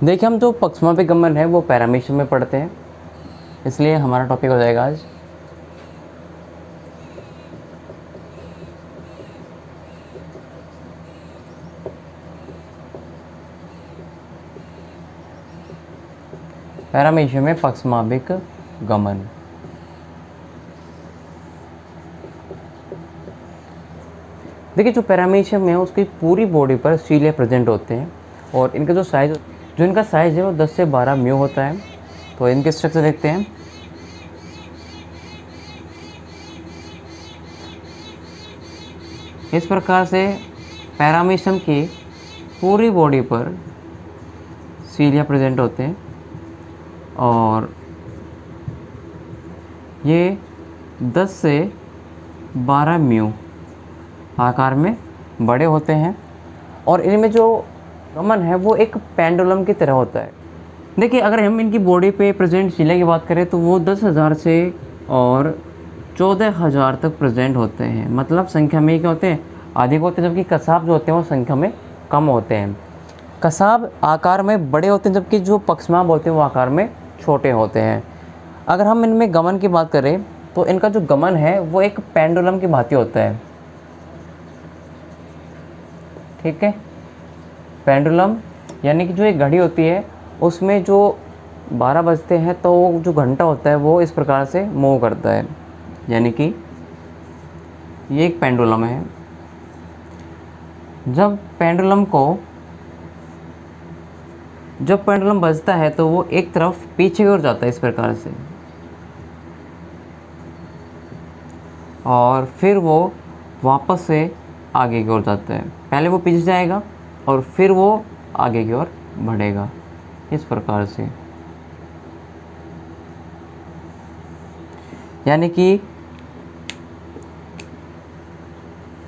देखिए, हम जो पक्षमापी गमन है वो पैरामीशियम में पढ़ते हैं, इसलिए हमारा टॉपिक हो जाएगा आज पैरामीशियम में पक्षमापिक गमन। देखिए, जो पैरामीशियम है उसकी पूरी बॉडी पर सीलिया प्रेजेंट होते हैं और इनका जो इनका साइज़ है वो 10 से 12 म्यू होता है। तो इनके स्ट्रक्चर देखते हैं। इस प्रकार से पैरामीशियम की पूरी बॉडी पर सीलिया प्रेजेंट होते हैं और ये 10 से 12 म्यू आकार में बड़े होते हैं और इनमें जो गमन है वो एक पेंडुलम की तरह होता है। देखिए, अगर हम इनकी बॉडी पे प्रेजेंट सीलिया की बात करें तो वो 10,000 से और 14,000 तक प्रेजेंट होते हैं। मतलब संख्या में क्या होते हैं, अधिक होते हैं, जबकि कसाब जो होते हैं वो संख्या में कम होते हैं। कसाब आकार में बड़े होते हैं जबकि जो पक्षमाप होते हैं वो आकार में छोटे होते हैं। अगर हम इनमें गमन की बात करें तो इनका जो गमन है वो एक पेंडुलम की भांति होता है। ठीक है, पेंडुलम यानी कि जो एक घड़ी होती है उसमें जो 12 बजते हैं तो जो घंटा होता है वो इस प्रकार से मूव करता है, यानी कि ये एक पेंडुलम है। जब पेंडुलम बजता है तो वो एक तरफ पीछे की ओर जाता है इस प्रकार से और फिर वो वापस से आगे की ओर जाता है। पहले वो पीछे जाएगा और फिर वो आगे की ओर बढ़ेगा इस प्रकार से, यानी कि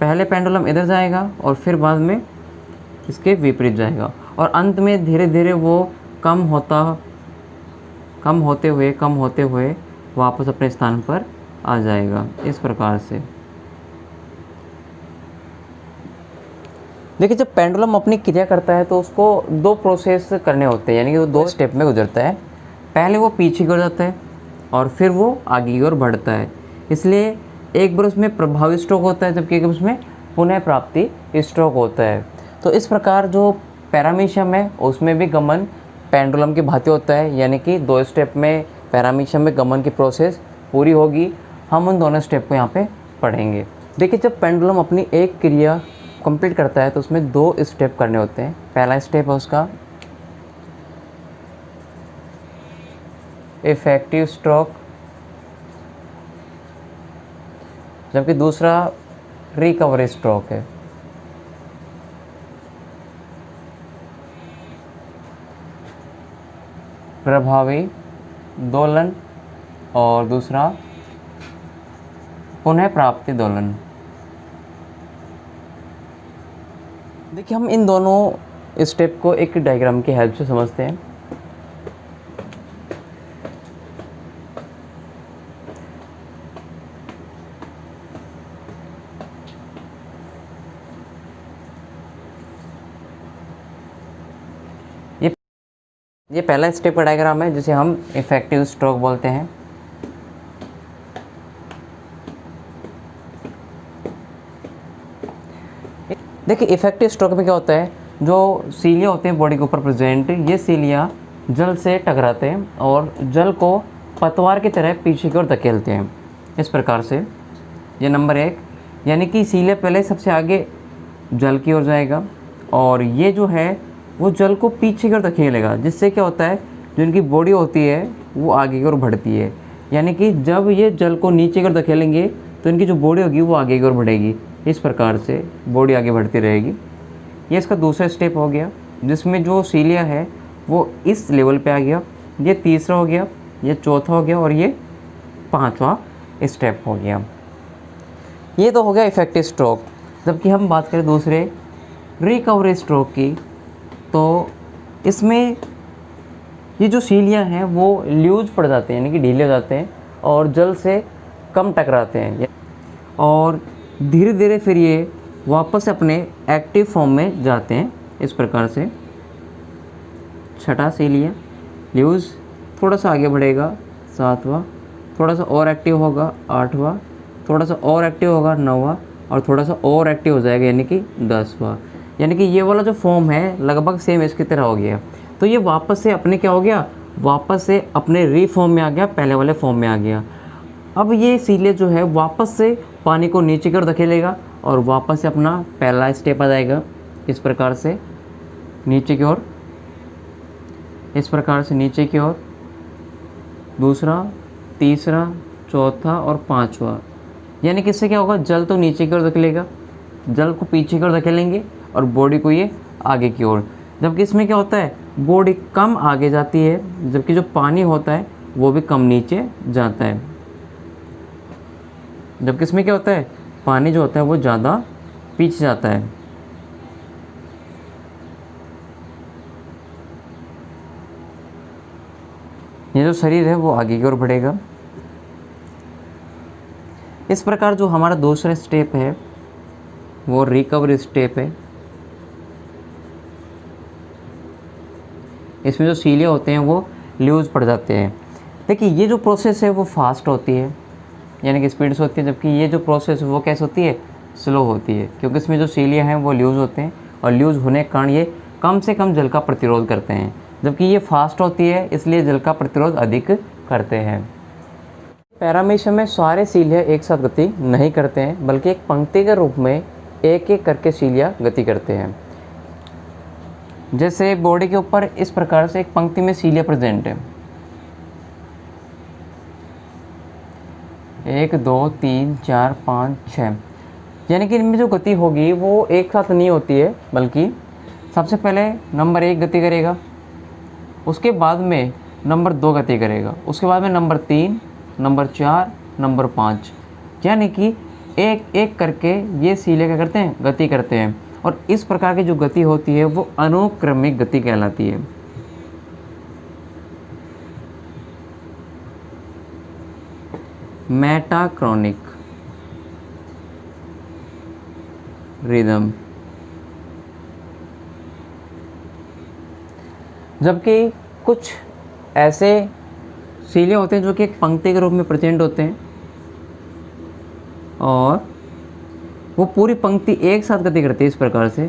पहले पेंडुलम इधर जाएगा और फिर बाद में इसके विपरीत जाएगा और अंत में धीरे धीरे वो कम होते हुए वापस अपने स्थान पर आ जाएगा इस प्रकार से। देखिए, जब पेंडुलम अपनी क्रिया करता है तो उसको 2 प्रोसेस करने होते हैं, यानी कि वो 2 स्टेप में गुजरता है। पहले वो पीछे की ओर जाता है और फिर वो आगे की ओर बढ़ता है। इसलिए एक बार उसमें प्रभावी स्ट्रोक होता है जबकि एक बार उसमें पुनः प्राप्ति स्ट्रोक होता है। तो इस प्रकार जो पैरामीशियम है उसमें भी गमन पेंडुलम की भांति होता है, यानी कि 2 स्टेप में पैरामीशियम में गमन की प्रोसेस पूरी होगी। हम उन दोनों स्टेप को यहाँ पे पढ़ेंगे। देखिए, जब पेंडुलम अपनी एक क्रिया कंप्लीट करता है तो उसमें 2 स्टेप करने होते हैं। पहला स्टेप है उसका इफेक्टिव स्ट्रोक, जबकि दूसरा रिकवरी स्ट्रोक है। प्रभावी दोलन और दूसरा पुनः प्राप्ति दोलन। देखिए, हम इन दोनों स्टेप को एक डायग्राम की हेल्प से समझते हैं। ये पहला स्टेप का डायग्राम है जिसे हम इफेक्टिव स्ट्रोक बोलते हैं। देखिए, इफेक्टिव स्ट्रोक में क्या होता है, जो सीलिया होते हैं बॉडी के ऊपर प्रेजेंट, ये सीलिया जल से टकराते हैं और जल को पतवार की तरह पीछे की ओर धकेलते हैं इस प्रकार से। ये नंबर 1, यानी कि सीलिया पहले सबसे आगे जल की ओर जाएगा और ये जो है वो जल को पीछे की ओर धकेलेगा, जिससे क्या होता है, जो इनकी बॉडी होती है वो आगे की ओर बढ़ती है। यानी कि जब ये जल को नीचे की ओर धकेलेंगे तो इनकी जो बॉडी होगी वो आगे की ओर बढ़ेगी। इस प्रकार से बॉडी आगे बढ़ती रहेगी। ये इसका दूसरा स्टेप हो गया, जिसमें जो सीलिया है वो इस लेवल पे आ गया। ये तीसरा हो गया, ये चौथा हो गया और ये 5वां स्टेप हो गया। ये तो हो गया इफेक्टिव स्ट्रोक। जबकि हम बात करें दूसरे रिकवरी स्ट्रोक की, तो इसमें ये जो सीलियाँ हैं वो लूज पड़ जाते हैं, यानी कि ढीले हो जाते हैं और जल से कम टकराते हैं, और धीरे धीरे फिर ये वापस अपने एक्टिव फॉर्म में जाते हैं। इस प्रकार से छठा सीलिया लूज, थोड़ा सा आगे बढ़ेगा 7वां, थोड़ा सा और एक्टिव होगा 8वां, थोड़ा सा और एक्टिव होगा 9वां, और थोड़ा सा और एक्टिव हो जाएगा यानी कि 10वां। यानी कि ये वाला जो फॉर्म है लगभग सेम इसकी तरह हो गया। तो ये वापस से अपने क्या हो गया, वापस से अपने रीफॉर्म में आ गया, पहले वाले फॉर्म में आ गया। अब ये सीले जो है वापस से पानी को नीचे की ओर धकेलेगा और वापस से अपना पहला स्टेप आ जाएगा। इस प्रकार से नीचे की ओर, इस प्रकार से नीचे की ओर, दूसरा, तीसरा, चौथा और पांचवा। यानी कि इससे क्या होगा, जल तो नीचे की ओर धकेलेगा, जल को पीछे की ओर धकेलेंगे और बॉडी को ये आगे की ओर। जबकि इसमें क्या होता है, बॉडी कम आगे जाती है, जबकि जो पानी होता है वो भी कम नीचे जाता है। जबकि इसमें क्या होता है, पानी जो होता है वो ज़्यादा पीछे जाता है। ये जो शरीर है वो आगे की ओर बढ़ेगा। इस प्रकार जो हमारा दूसरा स्टेप है वो रिकवरी स्टेप है। इसमें जो सीलिया होते हैं वो लूज पड़ जाते हैं। देखिए ये जो प्रोसेस है वो फास्ट होती है, यानी कि स्पीड से होती है, जबकि ये जो प्रोसेस है वो कैसे होती है, स्लो होती है, क्योंकि इसमें जो सीलिया हैं वो लूज होते हैं और लूज होने के कारण ये कम से कम जल का प्रतिरोध करते हैं। जबकि ये फास्ट होती है इसलिए जल का प्रतिरोध अधिक करते हैं। पैरामीशियम में सारे सीलिया एक साथ गति नहीं करते हैं, बल्कि एक पंक्ति के रूप में एक एक करके सीलिया गति करते हैं। जैसे बॉडी के ऊपर इस प्रकार से एक पंक्ति में सीलिया प्रेजेंट है, 1 2 3 4 5 6, यानी कि इनमें जो गति होगी वो एक साथ नहीं होती है, बल्कि सबसे पहले नंबर 1 गति करेगा, उसके बाद में नंबर 2 गति करेगा, उसके बाद में नंबर 3, नंबर 4, नंबर 5, यानी कि एक एक करके ये सीलिया क्या करते हैं, गति करते हैं। और इस प्रकार की जो गति होती है वो अनुक्रमिक गति कहलाती है। मेटाक्रॉनिक रिदम। जबकि कुछ ऐसे सीलिया होते हैं जो कि एक पंक्ति के रूप में प्रेजेंट होते हैं और वो पूरी पंक्ति एक साथ गति करती है। इस प्रकार से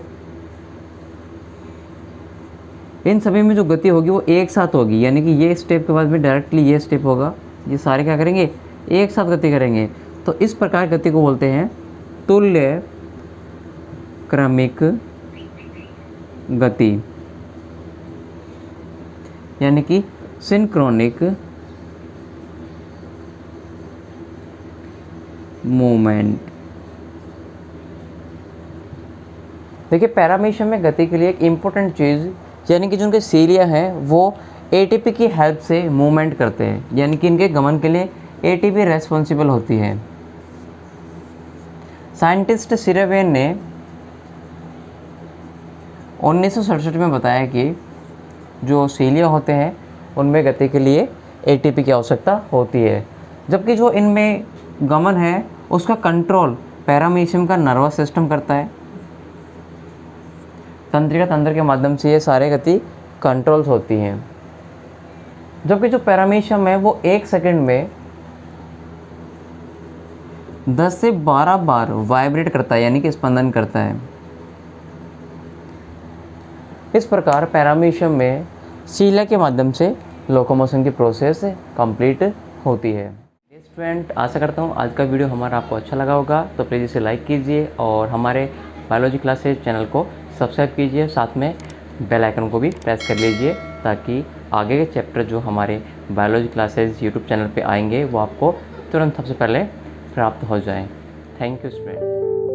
इन सभी में जो गति होगी वो एक साथ होगी, यानी कि ये स्टेप के बाद में डायरेक्टली ये स्टेप होगा, ये सारे क्या करेंगे, एक साथ गति करेंगे। तो इस प्रकार की गति को बोलते हैं तुल्य क्रमिक गति, यानी कि सिंक्रोनिक मूवमेंट। देखिए पैरामीशियम में गति के लिए एक इम्पोर्टेंट चीज़, यानी कि जो उनके सीलिया हैं वो एटीपी की हेल्प से मूवमेंट करते हैं, यानी कि इनके गमन के लिए एटीपी रेस्पॉन्सिबल होती है। साइंटिस्ट सिरेवेन ने 1967 में बताया कि जो सीलिया होते हैं उनमें गति के लिए एटीपी की आवश्यकता होती है, जबकि जो इनमें गमन है उसका कंट्रोल पैरामीशियम का नर्वस सिस्टम करता है। तंत्रिका तंत्र के माध्यम से ये सारे गति कंट्रोल्स होती हैं। जबकि जो पैरामीशियम है वो 1 सेकंड में 10 से 12 बार वाइब्रेट करता है, यानी कि स्पंदन करता है। इस प्रकार पैरामीशियम में सीलिया के माध्यम से लोकोमोशन की प्रोसेस कंप्लीट होती है। स्टूडेंट, आशा करता हूँ आज का वीडियो हमारा आपको अच्छा लगा होगा, तो प्लीज़ इसे लाइक कीजिए और हमारे बायोलॉजी क्लासेज चैनल को सब्सक्राइब कीजिए, साथ में बेल आइकन को भी प्रेस कर लीजिए ताकि आगे के चैप्टर जो हमारे बायोलॉजी क्लासेज यूट्यूब चैनल पे आएंगे वो आपको तुरंत सबसे पहले प्राप्त हो जाएं। Thank you student.